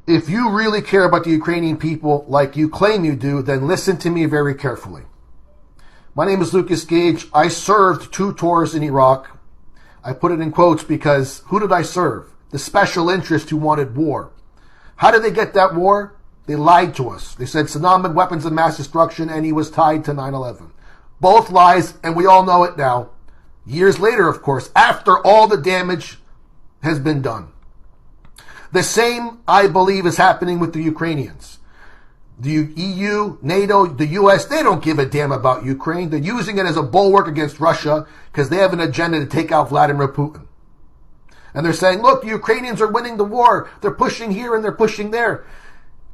If you really care about the Ukrainian people like you claim you do, then listen to me very carefully. My name is Lucas Gage. I served 2 tours in Iraq. I put it in quotes because who did I serve? The special interest who wanted war. How did they get that war? They lied to us. They said Saddam had weapons of mass destruction and he was tied to 9/11. Both lies, and we all know it now. Years later, of course, after all the damage has been done. The same, I believe, is happening with the Ukrainians. The EU, NATO, the US, they don't give a damn about Ukraine. They're using it as a bulwark against Russia because they have an agenda to take out Vladimir Putin. And they're saying, look, the Ukrainians are winning the war. They're pushing here and they're pushing there.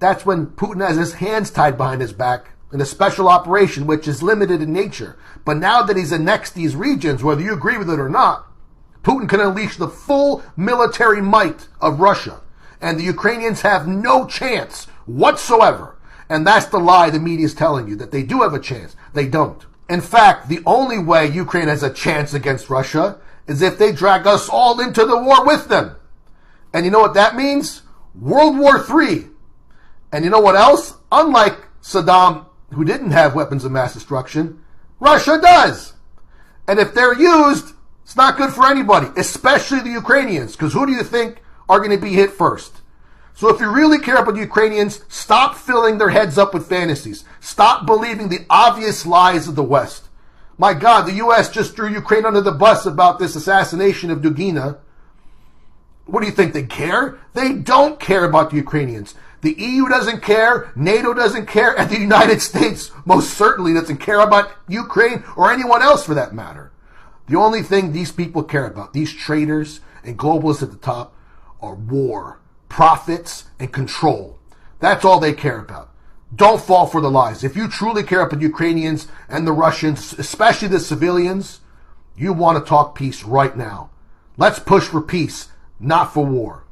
That's when Putin has his hands tied behind his back in a special operation, which is limited in nature. But now that he's annexed these regions, whether you agree with it or not, Putin can unleash the full military might of Russia. And the Ukrainians have no chance whatsoever. And that's the lie the media is telling you, that they do have a chance. They don't. In fact, the only way Ukraine has a chance against Russia is if they drag us all into the war with them. And you know what that means? World War III. And you know what else? Unlike Saddam, who didn't have weapons of mass destruction, Russia does. And if they're used, it's not good for anybody, especially the Ukrainians, because who do you think are going to be hit first? So if you really care about the Ukrainians, stop filling their heads up with fantasies. Stop believing the obvious lies of the West. My God, the U.S. just threw Ukraine under the bus about this assassination of Dugina. What do you think? They care? They don't care about the Ukrainians. The EU doesn't care, NATO doesn't care, and the United States most certainly doesn't care about Ukraine or anyone else for that matter. The only thing these people care about, these traitors and globalists at the top, are war, profits, and control. That's all they care about. Don't fall for the lies. If you truly care about the Ukrainians and the Russians, especially the civilians, you want to talk peace right now. Let's push for peace, not for war.